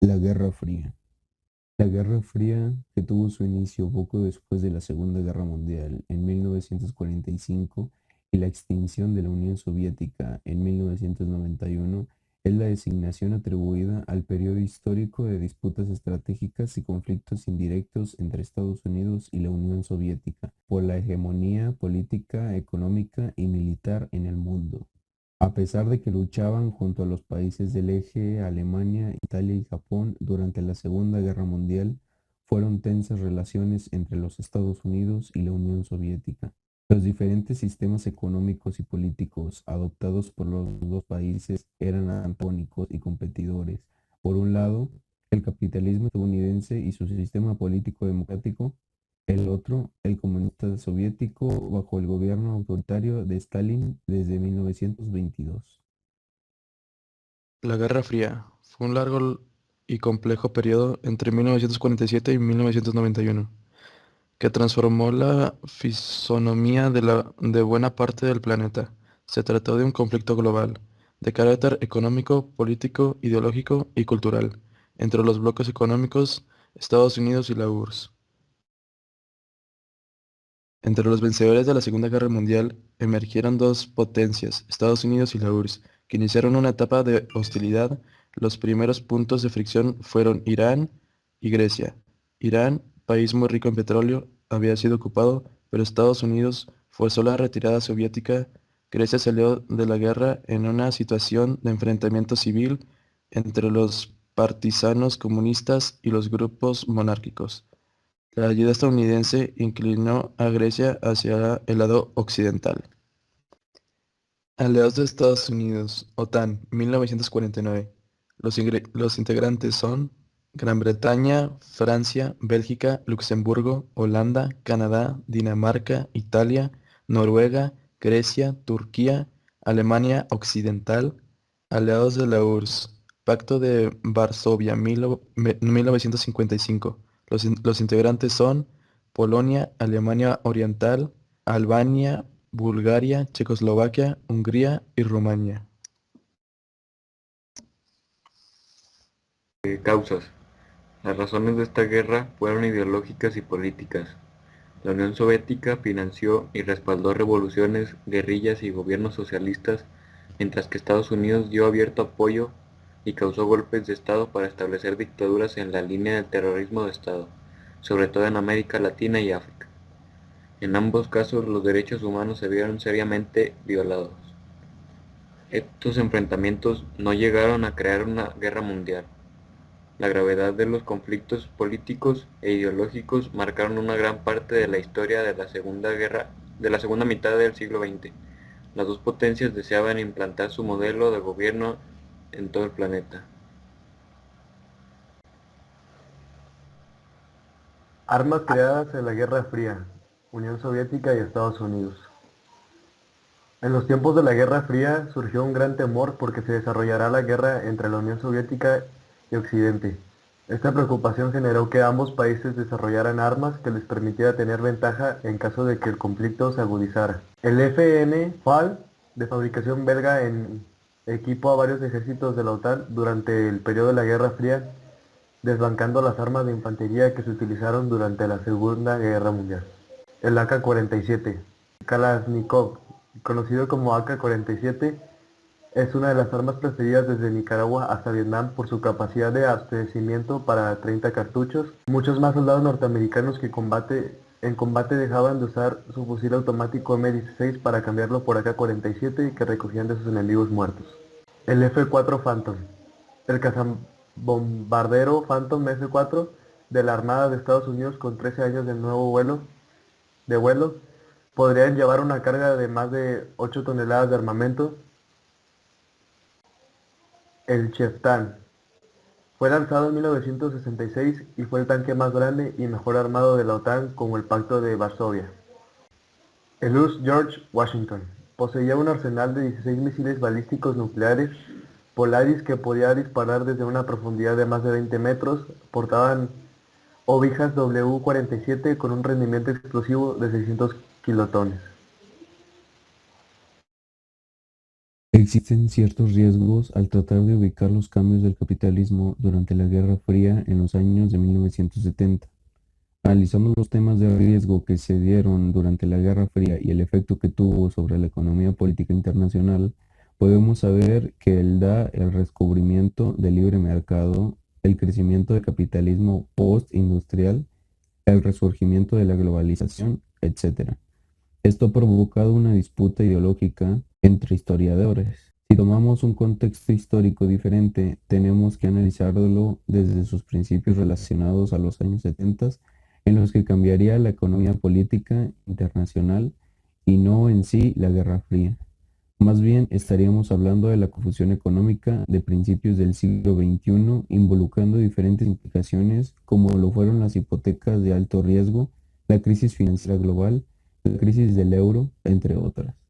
La Guerra Fría. La Guerra Fría, que tuvo su inicio poco después de la Segunda Guerra Mundial en 1945 y la extinción de la Unión Soviética en 1991, es la designación atribuida al periodo histórico de disputas estratégicas y conflictos indirectos entre Estados Unidos y la Unión Soviética por la hegemonía política, económica y militar en el mundo. A pesar de que luchaban junto a los países del eje, Alemania, Italia y Japón durante la Segunda Guerra Mundial, fueron tensas relaciones entre los Estados Unidos y la Unión Soviética. Los diferentes sistemas económicos y políticos adoptados por los dos países eran antagónicos y competidores. Por un lado, el capitalismo estadounidense y su sistema político democrático, el otro, el comunista soviético bajo el gobierno autoritario de Stalin desde 1922. La Guerra Fría fue un largo y complejo periodo entre 1947 y 1991, que transformó la fisonomía de buena parte del planeta. Se trató de un conflicto global, de carácter económico, político, ideológico y cultural, entre los bloques económicos Estados Unidos y la URSS. Entre los vencedores de la Segunda Guerra Mundial emergieron dos potencias, Estados Unidos y la URSS, que iniciaron una etapa de hostilidad. Los primeros puntos de fricción fueron Irán y Grecia. Irán, país muy rico en petróleo, había sido ocupado, pero Estados Unidos forzó la retirada soviética. Grecia salió de la guerra en una situación de enfrentamiento civil entre los partisanos comunistas y los grupos monárquicos. La ayuda estadounidense inclinó a Grecia hacia el lado occidental. Aliados de Estados Unidos, OTAN, 1949. Los integrantes son Gran Bretaña, Francia, Bélgica, Luxemburgo, Holanda, Canadá, Dinamarca, Italia, Noruega, Grecia, Turquía, Alemania Occidental. Aliados de la URSS, Pacto de Varsovia, 1955. Los integrantes son Polonia, Alemania Oriental, Albania, Bulgaria, Checoslovaquia, Hungría y Rumania. Causas. Las razones de esta guerra fueron ideológicas y políticas. La Unión Soviética financió y respaldó revoluciones, guerrillas y gobiernos socialistas, mientras que Estados Unidos dio abierto apoyo y causó golpes de Estado para establecer dictaduras en la línea del terrorismo de Estado, sobre todo en América Latina y África. En ambos casos los derechos humanos se vieron seriamente violados. Estos enfrentamientos no llegaron a crear una guerra mundial. La gravedad de los conflictos políticos e ideológicos marcaron una gran parte de la historia de la segunda mitad del siglo XX. Las dos potencias deseaban implantar su modelo de gobierno en todo el planeta. Armas creadas en la Guerra Fría, Unión Soviética y Estados Unidos. En los tiempos de la Guerra Fría surgió un gran temor porque se desarrollará la guerra entre la Unión Soviética y Occidente. Esta preocupación generó que ambos países desarrollaran armas que les permitiera tener ventaja en caso de que el conflicto se agudizara. El FN FAL, de fabricación belga, equipó a varios ejércitos de la OTAN durante el periodo de la Guerra Fría, desbancando las armas de infantería que se utilizaron durante la Segunda Guerra Mundial. El AK-47, Kalashnikov, conocido como AK-47, es una de las armas preferidas desde Nicaragua hasta Vietnam por su capacidad de abastecimiento para 30 cartuchos. Muchos más soldados norteamericanos en combate dejaban de usar su fusil automático M16 para cambiarlo por AK-47 que recogían de sus enemigos muertos. El F-4 Phantom, el cazabombardero Phantom F-4 de la Armada de Estados Unidos con 13 años de vuelo, podrían llevar una carga de más de 8 toneladas de armamento. El Cheftain fue lanzado en 1966 y fue el tanque más grande y mejor armado de la OTAN con el Pacto de Varsovia. El USS George Washington poseía un arsenal de 16 misiles balísticos nucleares Polaris que podía disparar desde una profundidad de más de 20 metros. Portaban Obijas W-47 con un rendimiento explosivo de 600 kilotones. Existen ciertos riesgos al tratar de ubicar los cambios del capitalismo durante la Guerra Fría en los años de 1970. Analizando los temas de riesgo que se dieron durante la Guerra Fría y el efecto que tuvo sobre la economía política internacional, podemos saber que él da el descubrimiento del libre mercado, el crecimiento del capitalismo post-industrial, el resurgimiento de la globalización, etc. Esto ha provocado una disputa ideológica entre historiadores. Si tomamos un contexto histórico diferente, tenemos que analizarlo desde sus principios relacionados a los años 70, en los que cambiaría la economía política internacional y no en sí la Guerra Fría. Más bien estaríamos hablando de la confusión económica de principios del siglo XXI, involucrando diferentes implicaciones como lo fueron las hipotecas de alto riesgo, la crisis financiera global, la crisis del euro, entre otras.